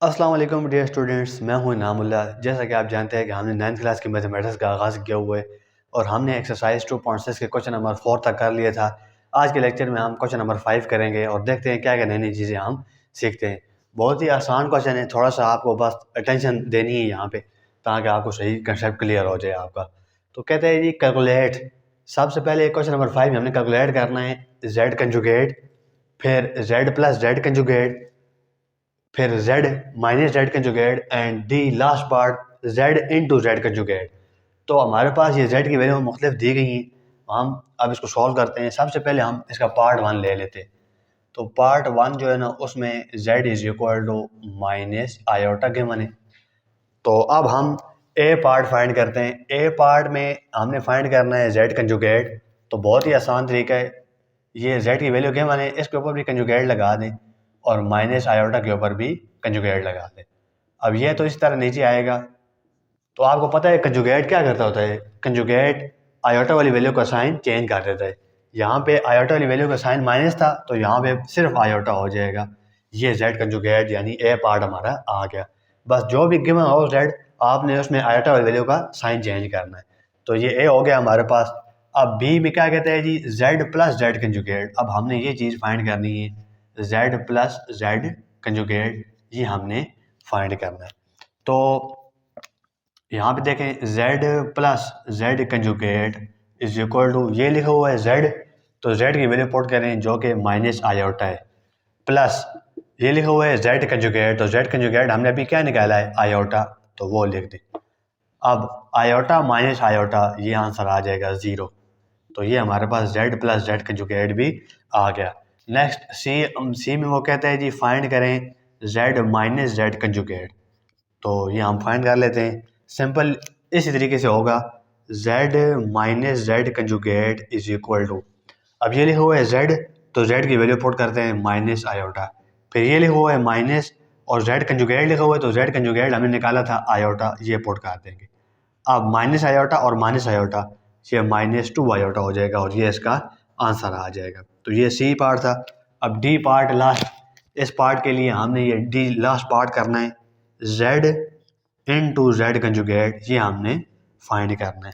अस्सलाम वालेकुम dear students, मैं हूं इनामुल्लाह। जैसा कि आप जानते हैं कि हमने 9th क्लास की मैथमेटिक्स का आगाज़ किया हुआ है और हमने एक्सरसाइज 2.6 के क्वेश्चन नंबर 4 तक कर लिया था। आज के लेक्चर में हम क्वेश्चन नंबर 5 करेंगे और देखते हैं क्या क्या नई नई चीज़ें हम सीखते हैं। बहुत ही आसान क्वेश्चन है, थोड़ा सा आपको बस अटेंशन देनी है यहाँ पे ताकि आपको सही कंसेप्ट क्लियर हो जाए आपका। तो कहते हैं जी कैलकुलेट। सबसे पहले क्वेश्चन नंबर 5 में हमने कैलकुलेट करना है जेड कंजुगेट, फिर जेड प्लस जेड कंजुगेट, फिर z minus z conjugate and D last part z into z conjugate. तो हमारे पास ये z की वैल्यू मुख्तलिफ दी गई हैं। हम अब इसको सॉल्व करते हैं। सबसे पहले हम इसका पार्ट 1 ले लेते हैं। तो पार्ट 1 जो है ना, उसमें z is equal to minus iota given है। तो अब हम ए पार्ट फाइंड करते हैं। ए पार्ट में हमने फाइंड करना है z कंजुगेट। तो बहुत ही आसान तरीका है, ये z की वैल्यू गिवन है, इसके ऊपर भी कंजुगेट लगा दें और माइनस आयोटा के ऊपर भी कंजुगेट लगा दें। अब ये तो इस तरह नीचे आएगा। तो आपको पता है कंजुगेट क्या करता होता है? कंजुगेट आयोटा वाली वैल्यू का साइन चेंज कर देता है। यहाँ पे आयोटा वाली वैल्यू का साइन माइनस था तो यहाँ पे सिर्फ आयोटा हो जाएगा। ये जेड कंजुगेट यानी ए पार्ट हमारा आ गया। बस जो भी गिवन हो जेड, आपने उसमें आयोटा वाली वैल्यू का साइन चेंज करना है। तो ये ए हो गया हमारे पास। अब बी में क्या कहते हैं जी? Z plus z conjugate. अब हमने ये चीज़ फाइंड करनी है, जेड प्लस जेड कंजुगेट, ये हमने फाइंड करना है। तो यहाँ पे देखें z plus z conjugate is equal to, ये लिखा हुआ है z, तो z की वैल्यू पुट करें जो कि माइनस आयोटा है, प्लस ये लिखा हुआ है z कंजुगेट, तो z कंजुगेट हमने अभी क्या निकाला है? आयोटा, तो वो लिख दें। अब आयोटा माइनस आयोटा, ये आंसर आ जाएगा 0। तो ये हमारे पास z प्लस जेड कंजुगेट भी आ गया। नेक्स्ट सी में वो कहता है जी फाइंड करें z माइनस जेड कंजुगेट। तो ये हम फाइंड कर लेते हैं। सिंपल इसी तरीके से होगा, z minus z conjugate is equal to, अब ये लिखा हुआ है z, तो z की वैल्यू पुट करते हैं माइनस आयोटा, फिर ये लिखा हुआ है माइनस और z कंजुगेट लिखा हुआ है, तो z कंजुगेट हमने निकाला था आयोटा, ये पुट कर देंगे। अब माइनस आयोटा और माइनस आयोटा, ये माइनस 2 आयोटा हो जाएगा और ये इसका आंसर आ जाएगा। तो ये सी पार्ट था। अब डी पार्ट लास्ट, इस पार्ट के लिए हमने ये डी लास्ट पार्ट करना है, z इंटू जेड कंजुगेट, ये हमने फाइंड करना है।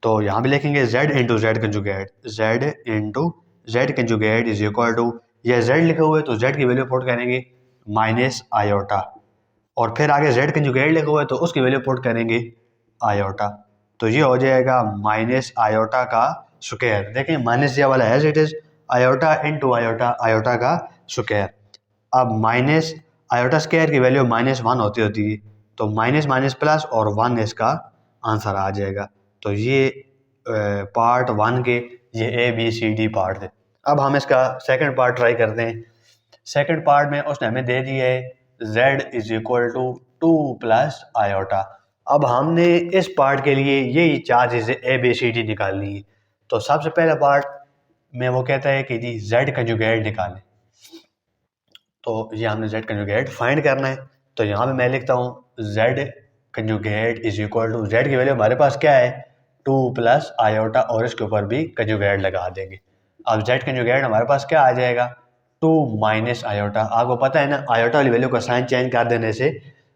तो यहाँ भी लिखेंगे z into z conjugate, z into z conjugate is equal to, ये z लिखे हुए तो z की वैल्यू पुट करेंगे माइनस आयोटा, और फिर आगे z कंजुगेट लिखा हुआ है तो उसकी वैल्यू पुट करेंगे आयोटा। तो ये हो जाएगा माइनस आयोटा का स्क्वायर। देखें माइनस ये वाला as it is, iota into iota, iota का स्क्वायर। अब माइनस आयोटा स्क्वायर की वैल्यू -1 होती है, तो माइनस माइनस प्लस और 1 इसका आंसर आ जाएगा। तो ये पार्ट 1 के ये ABCD पार्ट थे। अब हम इसका सेकंड पार्ट ट्राई करते हैं। सेकंड पार्ट में उसने हमें दे दिया है z is equal to 2 plus iota. अब हमने इस पार्ट के लिए यही 4 चीज़ें ABCD निकालनी है। तो सबसे पहला पार्ट में वो कहता है कि जी z कंजुगेट निकालें। तो ये हमने z कंजुगेट फाइंड करना है। तो यहाँ पे मैं लिखता हूँ z conjugate is equal to, z की वैल्यू हमारे पास क्या है? 2 प्लस आयोटा, और इसके ऊपर भी कंजुगेट लगा देंगे। अब z कंजुगेट हमारे पास क्या आ जाएगा? 2 माइनस आयोटा। आपको पता है ना, आयोटा वाली वैल्यू का साइन चेंज कर देने से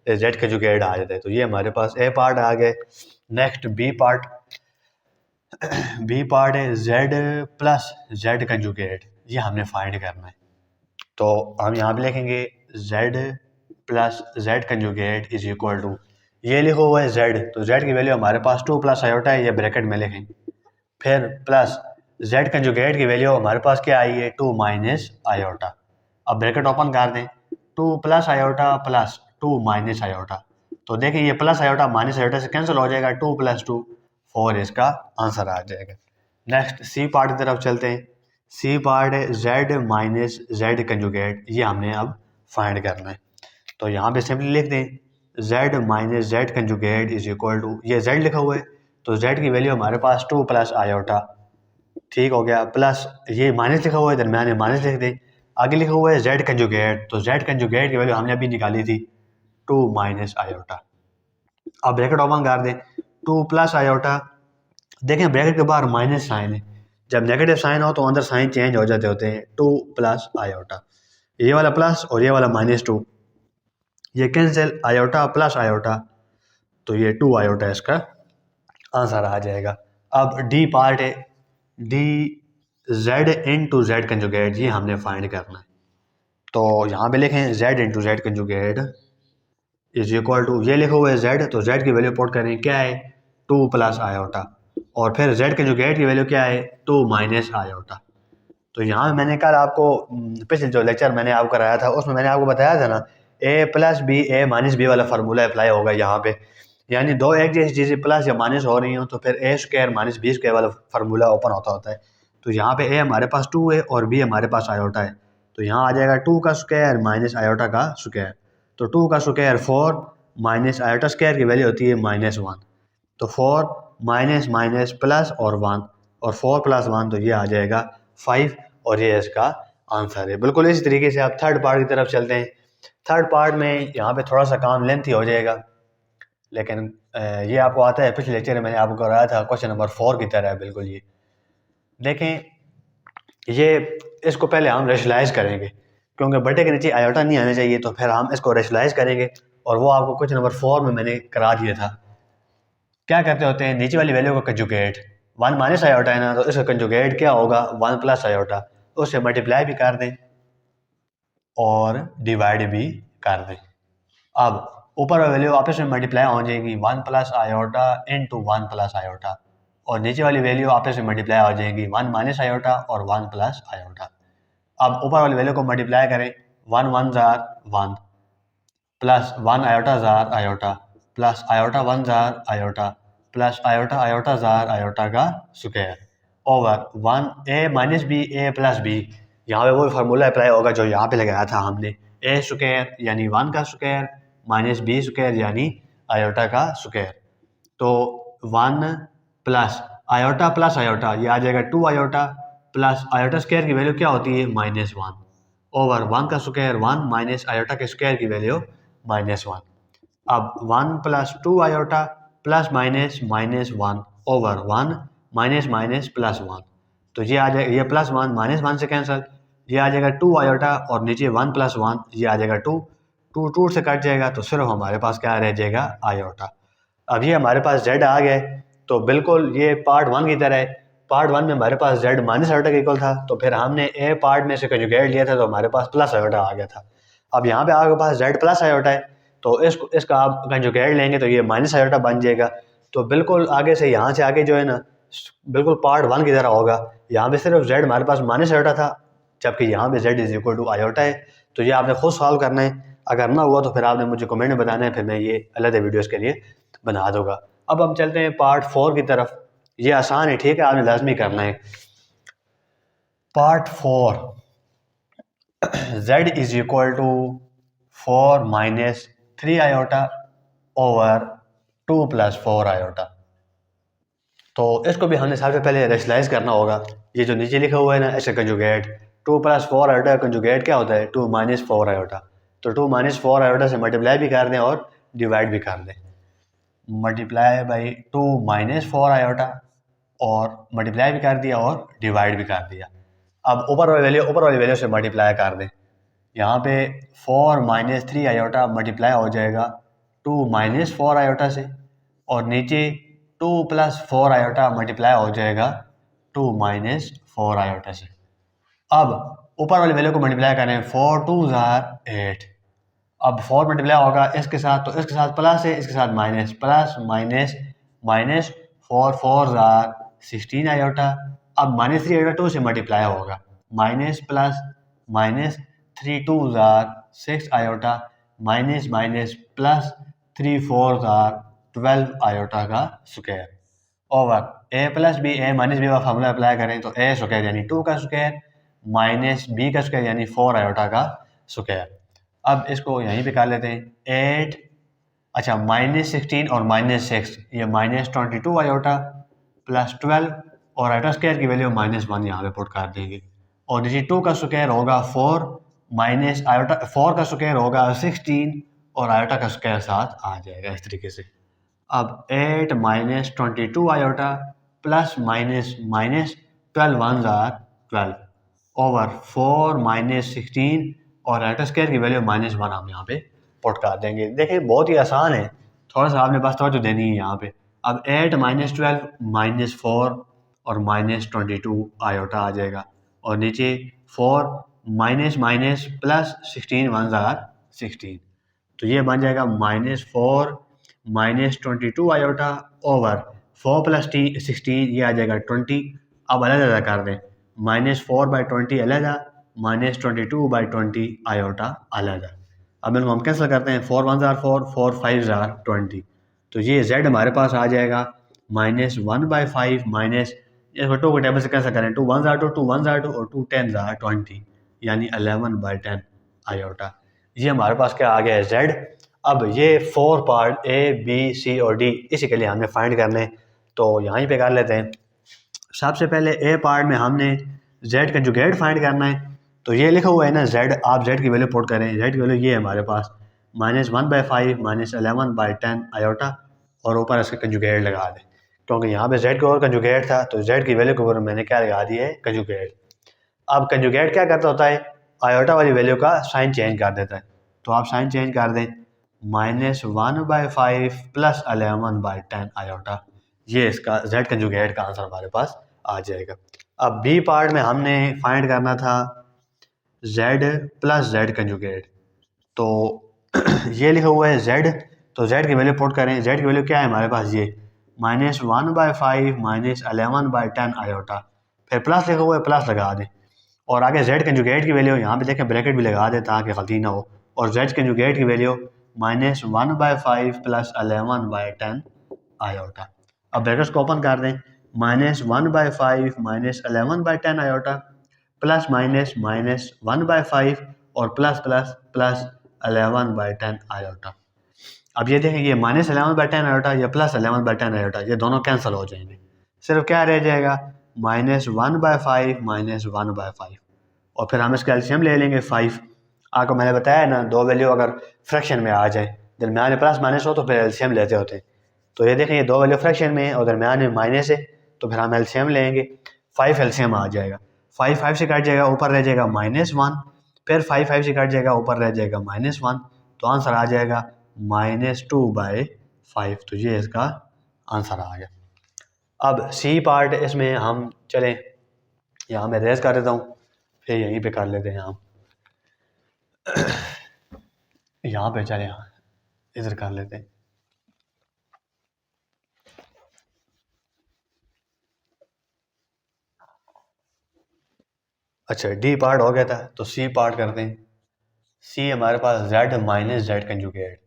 z कंजुगेट आ जाता है। तो ये हमारे पास ए पार्ट आ गए। Next b part, b part है z प्लस जेड कंजुगेट, ये हमने फाइंड करना है। तो हम यहाँ पे लिखेंगे z plus z conjugate is equal to, ये लिखो हुआ है z, तो z की वैल्यू हमारे पास 2 प्लस आयोटा है, ये ब्रैकेट में लिखें, फिर प्लस z कंजुगेट की वैल्यू हमारे पास क्या आई है? 2 माइनस आयोटा। अब ब्रैकेट ओपन कर दें, 2 plus iota plus 2 minus iota. तो देखिए ये प्लस आयोटा माइनस आयोटा से कैंसिल हो जाएगा, 2 प्लस 2 4 इसका आंसर आ जाएगा। नेक्स्ट सी पार्ट की तरफ चलते हैं। सी पार्ट है z माइनस जेड कंजुगेट, ये हमने अब फाइंड करना है। तो यहाँ पे सिंपली लिख दें z minus z conjugate is equal to, ये z लिखा हुआ है तो z की वैल्यू हमारे पास 2 प्लस आयोटा, ठीक हो गया, प्लस ये माइनस लिखा हुआ है दरम्यान में माइनस लिख दें। आगे लिखा हुआ है z कंजुगेट, तो z कंजुगेट की वैल्यू हमने अभी निकाली थी 2 माइनस आयोटा। अब ब्रैकेट ओपन कर दें, 2 प्लस आयोटा, देखें ब्रैकेट के बाहर माइनस साइन है, जब नेगेटिव साइन हो तो अंदर साइन चेंज हो जाते होते हैं। 2 प्लस आयोटा, ये वाला प्लस और ये वाला -2, ये कैंसिल, आयोटा प्लस आयोटा, तो ये 2 आयोटा इसका आंसर आ जाएगा। अब डी पार्ट है, d z into z conjugate, ये हमने फाइंड करना है। तो यहाँ पे लिखें z into z conjugate is equal to, ये लिखा हुआ है जेड, तो जेड की वैल्यू पुट करें, क्या है 2 प्लस आयोटा, और फिर जेड कंजुगेट की वैल्यू क्या है 2 माइनस आयोटा। तो यहाँ मैंने कल आपको पिछले जो लेक्चर मैंने आपको कराया था उसमें मैंने आपको बताया था ना, ए प्लस बी ए माइनस बी वाला फार्मूला अप्लाई होगा यहाँ पे, यानी दो एक जैसी चीज़ें प्लस या माइनस हो रही हो तो फिर ए स्क्वायर माइनस बी स्क्वायर वाला फार्मूला ओपन होता है। तो यहाँ पे ए हमारे पास 2 है और बी हमारे पास आयोटा है, तो यहाँ आ जाएगा 2 का स्क्वायर माइनस आयोटा का स्क्वायर, तो 2 का स्क्वायर 4 माइनस आयोटा स्क्वायर की वैल्यू होती है -1, तो 4 माइनस माइनस प्लस और 1, और 4 प्लस 1 तो ये आ जाएगा 5, और ये इसका आंसर है। बिल्कुल इसी तरीके से आप थर्ड पार्ट की तरफ चलते हैं। थर्ड पार्ट में यहाँ पे थोड़ा सा काम लेंथी हो जाएगा, लेकिन ये आपको आता है, पिछले लेक्चर में मैंने आपको कराया था क्वेश्चन नंबर 4 की तरह है बिल्कुल। ये देखें, ये इसको पहले हम रेशलाइज करेंगे क्योंकि बटे के नीचे आयोटा नहीं आना चाहिए, तो फिर हम इसको रेशलाइज करेंगे, और वो आपको क्वेश्चन नंबर 4 में मैंने करा दिया था। क्या करते होते हैं, नीचे वाली वैल्यू को कंजुगेट, 1 माइनस आयोटा है ना, तो इसका कंजुगेट क्या होगा 1 प्लस आयोटा, उससे मल्टीप्लाई भी कर दें और डिवाइड भी कर दें। अब ऊपर वाली वैल्यू आपस में मल्टीप्लाई हो जाएगी 1 plus iota into 1 plus iota, और नीचे वाली वैल्यू आपस में मल्टीप्लाई हो जाएगी 1 माइनस आयोटा और 1 प्लस आयोटा। अब ऊपर वाली वैल्यू को मल्टीप्लाई करें, 1 1 jar 1 plus 1 iota jar iota plus iota 1 jar iota plus iota iota jar iota का square over 1 A minus B A plus B. यहाँ पे वो फार्मूला अप्लाई होगा जो यहाँ पे लगाया था हमने, ए स्क्वायर यानी 1 का स्क्वायर माइनस बी स्क्वायर यानी आयोटा का स्क्वायर। तो 1 प्लस आयोटा ये आ जाएगा 2 आयोटा प्लस आयोटा स्क्वायर की वैल्यू क्या होती है -1 ओवर 1 का स्क्वायर 1 माइनस आयोटा के स्क्वायर की वैल्यू -1। अब 1 plus 2 iota plus minus -1 over 1 minus minus plus 1, तो ये आ जाएगा, ये प्लस 1 -1 से कैंसिल, ये आ जाएगा 2 आयोटा और नीचे 1 प्लस 1 ये आ जाएगा 2, 2 से कट जाएगा, तो सिर्फ हमारे पास क्या रह जाएगा आयोटा। अब ये हमारे पास जेड आ गए, तो बिल्कुल ये पार्ट 1 की तरह है। पार्ट 1 में हमारे पास जेड माइनस आयोटा के इक्वल था, तो फिर हमने ए पार्ट में से कंजुगेट लिया था तो हमारे पास प्लस आयोटा आ गया था। अब यहाँ पे आपके पास जेड प्लस आयोटा है, तो इसका आप कंजुगेट लेंगे तो ये माइनस आयोटा बन जाएगा। तो बिल्कुल आगे से यहाँ से आगे जो है ना, बिल्कुल पार्ट 1 की तरह होगा। यहाँ पे सिर्फ जेड हमारे पास माइनस आयोटा था, जबकि यहाँ पे z is equal to iota है। तो ये आपने खुद सॉल्व करना है, अगर ना हुआ तो फिर आपने मुझे कमेंट में बताना है, फिर मैं ये अलग वीडियोस के लिए बना दूंगा। अब हम चलते हैं पार्ट 4 की तरफ। ये आसान है, ठीक है, आपने लाजमी करना है। Part 4, z is equal to 4 minus 3 iota over 2 plus 4 iota. तो इसको भी हमने सबसे पहले रेशलाइज करना होगा। ये जो नीचे लिखा हुआ है ना, इसका कंजुगेट 2 प्लस 4 आयोटा का कंजुगेट क्या होता है 2 माइनस 4 आयोटा। तो 2 माइनस 4 आयोटा से मल्टीप्लाई भी कर दें और डिवाइड भी कर दें। मल्टीप्लाई बाई 2 माइनस 4 आयोटा, और मल्टीप्लाई भी कर दिया और डिवाइड भी कर दिया। अब ऊपर वाली वैल्यू से मल्टीप्लाई कर दें। यहाँ पे 4 माइनस 3 आयोटा मल्टीप्लाई हो जाएगा 2 माइनस 4 आयोटा से, और नीचे 2 प्लस 4 आयोटा मल्टीप्लाई हो जाएगा 2 माइनस 4 आयोटा से। अब ऊपर वाली वैल्यू को मल्टीप्लाई करें, 4 2 जार 8। अब 4 मल्टीप्लाई होगा इसके साथ, तो इसके साथ प्लस है, इसके साथ minus, plus minus minus 4 4 jar 16 iota. अब माइनस 3 आयोटा 2 से मल्टीप्लाई होगा, minus plus minus 3 2 jar 6 iota minus minus plus 3 4 jar 12 iota का स्क्वायर ओवर ए प्लस बी ए माइनस बी का फार्मूला अप्लाई करें तो ए स्क्वायर यानी 2 का स्क्वायर माइनस बी का स्क्वायर यानी 4 आयोटा का स्क्वायर। अब इसको यहीं पे कर लेते हैं 8, अच्छा -16 और -6, ये -22 आयोटा प्लस 12, और आयोटा स्क्वायर की वैल्यू -1 यहाँ पे पुट कर देंगे, और नीचे 2 का स्क्वायर होगा 4 माइनस आयोटा 4 का स्क्वायर होगा 16, और आयोटा का स्क्वायर साथ आ जाएगा इस तरीके से। अब 8 minus 22 iota plus minus minus 12 1 jar 12 over 4 minus 16, और आयोटा स्क्वायर की वैल्यू -1 हम यहाँ पे पुट कर देंगे। देखिए बहुत ही आसान है, थोड़ा सा आपने बस तवज्जो देनी है यहाँ पे। अब 8 माइनस 12 माइनस 4 और माइनस 22 आयोटा आ जाएगा, और नीचे 4 माइनस माइनस प्लस 16 वन ज़ार 16, तो ये बन जाएगा minus 4 minus 22 iota over 4 plus 16, ये आ जाएगा 20। अब अलग अलग कर दें, माइनस 4 बाई 20 अलग, माइनस 22 बाई 20 आयोटा अलग। अब इनको हम कैंसिल करते हैं, 4 वन ज़ार 4, 4 5 ज़ार 20, तो ये z हमारे पास आ जाएगा माइनस 1 बाई 5 माइनस, इसको टू के टेबल से कैंसिल करें, 2 वन ज़ार 2, 2 वन ज़ार 2 और 2 10 ज़ार 20, यानी 11 बाई 10 आयोटा। ये हमारे पास क्या आ गया है, z। अब ये 4 पार्ट A B C और D इसी के लिए हमने फाइंड करने, तो यहीं पे कर लेते हैं। सबसे पहले A पार्ट में हमने z कंजुगेट फाइंड करना है, तो ये लिखा हुआ है ना z, आप z की वैल्यू पुट करें, z की वैल्यू ये है हमारे पास minus 1 by 5 minus 11 by 10 iota, और ऊपर इसका कंजुगेट लगा दें, क्योंकि यहाँ पे z के ऊपर कंजुगेट था, तो z की वैल्यू के ऊपर मैंने क्या लगा दी है, कंजुगेट। अब कंजुगेट क्या करता होता है, आयोटा वाली वैल्यू का साइन चेंज कर देता है, तो आप साइन चेंज कर दें, minus 1 by 5 plus 11 by 10 iota, ये इसका z कंजुगेट का आंसर हमारे पास आ जाएगा। अब बी पार्ट में हमने फाइंड करना था z प्लस z कंजुगेट, तो ये लिखा हुआ है z, तो z की वैल्यू पुट करें, z की वैल्यू क्या है हमारे पास, ये minus 1 by 5 minus 11 by 10 iota, फिर प्लस लिखा हुआ है, प्लस लगा दें, और आगे z कंजुगेट की वैल्यू यहाँ पे देखें ब्रैकेट भी लगा दें ताकि गलती ना हो, और z कंजुगेट की value minus 1 by 5 plus 11 by 10 iota. अब ब्रैकेट्स को ओपन कर दें, minus 1 by 5 minus 11 by 10 iota plus minus minus 1 by 5 और plus plus plus 11 by 10 iota. अब ये देखें, ये माइनस 11 बाई 10 आयोटा, ये प्लस 11 बाई 10 आयोटा, ये दोनों कैंसिल हो जाएंगे, सिर्फ क्या रह जाएगा, माइनस 1 बाई 5 माइनस 1 बाई 5, और फिर हम इसका एलसीएम ले लेंगे 5। आपको मैंने बताया ना, दो वैल्यू अगर फ्रैक्शन में आ जाए, दरमियान में प्लस माइनस हो तो फिर एलसीएम लेते होते हैं, तो ये देखें ये दो वैल्यू फ्रैक्शन में है और दरमियान में माइनस है, तो फिर हम एलसीएम लेंगे, 5 एलसीएम आ जाएगा, 5 5 से कट जाएगा, ऊपर रह जाएगा माइनस 1, फिर 5 5 से कट जाएगा, ऊपर रह जाएगा माइनस 1, तो आंसर आ जाएगा माइनस 2 बाई 5, तो ये इसका आंसर आ गया। अब सी पार्ट, इसमें हम चलें, यहाँ मैं रेज कर देता हूँ, फिर यहीं पे कर लेते हैं हम, यहाँ पे चले, यहाँ इधर कर लेते हैं। अच्छा डी पार्ट हो गया था, तो सी पार्ट करते हैं। सी हमारे पास z minus z conjugate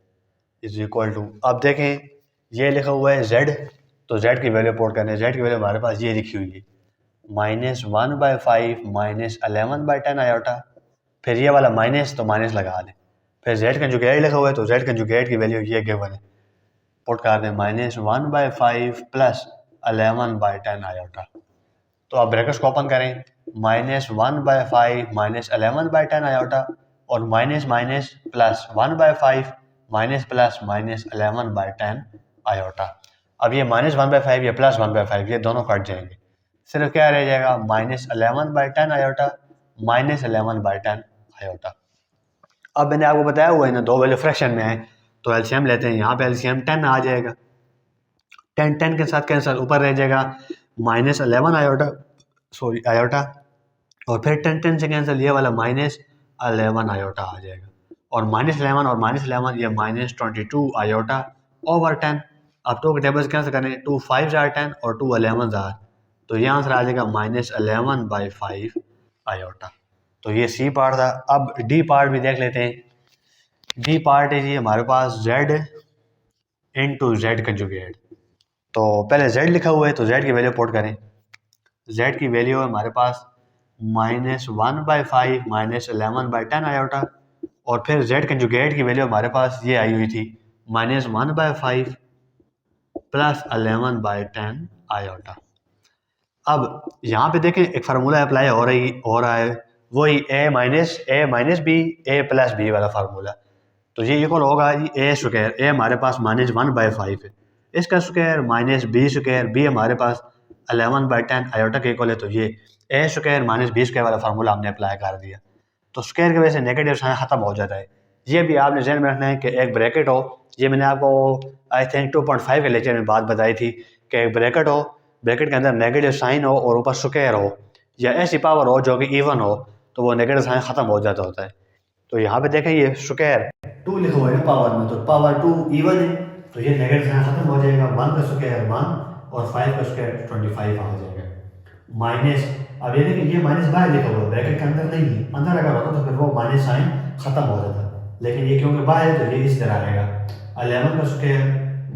is equal to, अब देखें ये लिखा हुआ है z, तो z की वैल्यू पुट करने, z की वैल्यू हमारे पास ये लिखी हुई है minus 1 by 5 minus 11 by 10 iota, फिर ये वाला माइनस, तो माइनस लगा दें, फिर z कंजुगेट लिखा हुआ है, तो z कंजुगेट की वैल्यू ये गिवन है, पुट कर दें minus 1 by 5 plus 11 by 10 iota, तो आप ब्रैकेट्स को ओपन करें, minus 1 by 5 minus 11 by 10 iota और minus minus plus 1 by 5 minus plus minus 11 by 10 iota. अब ये माइनस 1 बाई 5 ये प्लस 1 बाई 5 ये दोनों कट जाएंगे, सिर्फ क्या रह जाएगा, minus 11 by 10 iota minus 11 by 10 iota. अब मैंने आपको बताया हुआ है ना, दो वैल्यू फ्रैक्शन में है, तो एलसीएम लेते हैं, यहाँ पे एलसीएम 10 आ जाएगा, 10 10 के साथ कैंसिल, ऊपर रह जाएगा माइनस 11 आयोटा, सॉरी आयोटा, और फिर 10 10 से कैंसिल, ये वाला माइनस 11 आयोटा आ जाएगा, और माइनस 11 और माइनस 11 ये माइनस 22 आयोटा ओवर 10। अब टू के टेबल्स कैंसिल करें, 2 5 ज़ार 10 और 2 11 ज़ार, तो ये आंसर आ जाएगा माइनस 11 बाई 5 आयोटा। तो ये सी पार्ट था। अब डी पार्ट भी देख लेते हैं। डी पार्ट है जी हमारे पास z इंटू जेड कंजुगेट, तो पहले z लिखा हुआ है, तो z की वैल्यू पुट करें, z की वैल्यू है हमारे पास minus 1 by 5 minus 11 by 10 iota, और फिर z कंजुगेट की वैल्यू हमारे पास ये आई हुई थी minus 1 by 5 plus 11 by 10 iota. अब यहाँ पे देखें एक फार्मूला अप्लाई हो रहा है, वही a minus B A plus B वाला फार्मूला, तो ये इक्वल होगा जी ए स्क्वायर, ए हमारे पास माइनस 1 बाई 5 है, इसका square minus B square, B हमारे पास 11 बाई 10 आयोटा के इक्वल है, तो ये A square minus B square वाला फार्मूला हमने अप्लाई कर दिया, तो स्क्वायर की वजह से नेगेटिव साइन खत्म हो जाता है, ये भी आपने जहन में रखना है कि एक ब्रैकेट हो। ये मैंने आपको आई थिंक 2.5 के लेक्चर में बात बताई थी कि एक ब्रैकेट हो, ब्रैकेट के अंदर नेगेटिव साइन हो और ऊपर स्क्वायर हो या ऐसी पावर हो जो कि इवन हो, तो वो नेगेटिव साइन ख़त्म हो जाता होता है। तो यहाँ पे देखें ये स्क्वायर 2 लिखा हुआ है ना पावर में, तो पावर 2 इवन है, तो ये नेगेटिव साइन ख़त्म हो जाएगा। 1 का स्क्वायर 1 और 5 का स्क्वायर 25 आ जाएगा। माइनस, अब ये देखिए ये माइनस बाहर लिखा हुआ है, ब्रैकेट के अंदर नहीं है, अंदर अगर होता तो फिर वो माइनस साइन ख़त्म हो जाता, लेकिन ये क्योंकि बाहर है तो ये इस तरह आएगा। 11 का स्क्वायर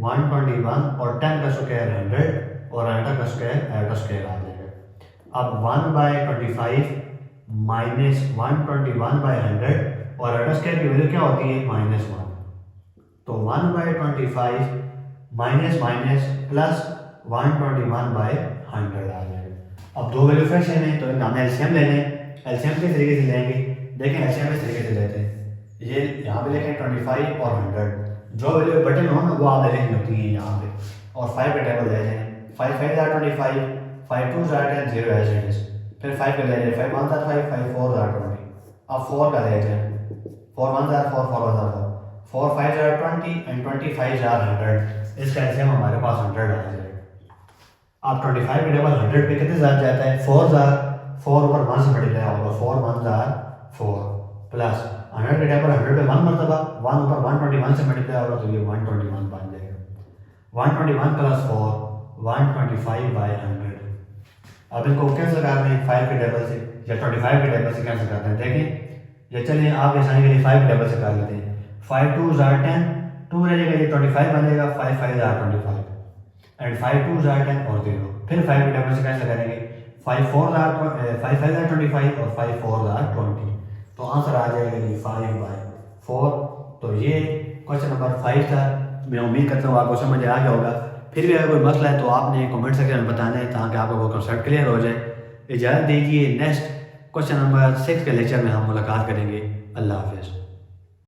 121 और 10 का स्क्वायर 100 और 8 का स्क्वायर आ जाएगा। अब 1/25 माइनस 121/100 और 8 स्क्वायर की वैल्यू क्या होती है -1, तो 1/25 माइनस माइनस प्लस 121/100 आ जाएगा। अब दो वैल्यू फिर सेम है तो हमने एलसीएम लेने हैं। एलसीएम किस तरीके से लेंगे, देखें एलसीएम इस तरीके से लेते हैं, ये यहाँ पे लिखें 25 और 100, जो वैल्यू बटन हो ना वो आपने लिखनी होती है यहाँ पे, और 5 का टेबल ले लें। 5 5 are 25, 5 2 are 10, 0 as it is। फिर 5 का ले लें, 5 1 are 5, 5 4 are 20। अब 4 का ले लें, 4 1 are 4, 4 1 are 4, 4 5 are 20 and 25 are 100। इसका एलसीएम हमारे पास 100 आ जाएगा। अब 25 का टेबल 100 पे कितने साथ जाता है, 4 4 ऊपर 1 से मल्टीप्लाई होगा, 4 1 are 4 प्लस 100 का टेबल 100 पे 1 मरतबा, 1 ऊपर 121 से मल्टीप्लाई होगा तो ये 121 बन जाएगा। 121 प्लस 4 125/100। अब इनको कैंसिल कर रहे हैं 5 के टेबल से या 25 के टेबल से कैंसिल करते हैं। देखें ये चलिए आप आसानी के लिए 5 के टेबल से कर लेते हैं। 5 2 are 10, 2 रहेगा ये 25 बनेगा, 5 5 are 25 एंड 5 2 are 10 और 0। फिर 5 के टेबल से कैंसिल करेंगे, 5 4 are 5 5 are 25 और 5 4 are 20, तो आंसर आ जाएगा ये 5/4। तो ये क्वेश्चन नंबर 5 था। मैं उम्मीद करता हूँ आपको समझ आ गया होगा। फिर भी अगर कोई मसला है तो आपने कमेंट सेक्शन में बताना है ताकि आपको वो कंसेप्ट क्लियर हो जाए। इजाज़त दीजिए, नेक्स्ट क्वेश्चन नंबर 6 के लेक्चर में हम मुलाकात करेंगे। अल्लाह हाफिज़।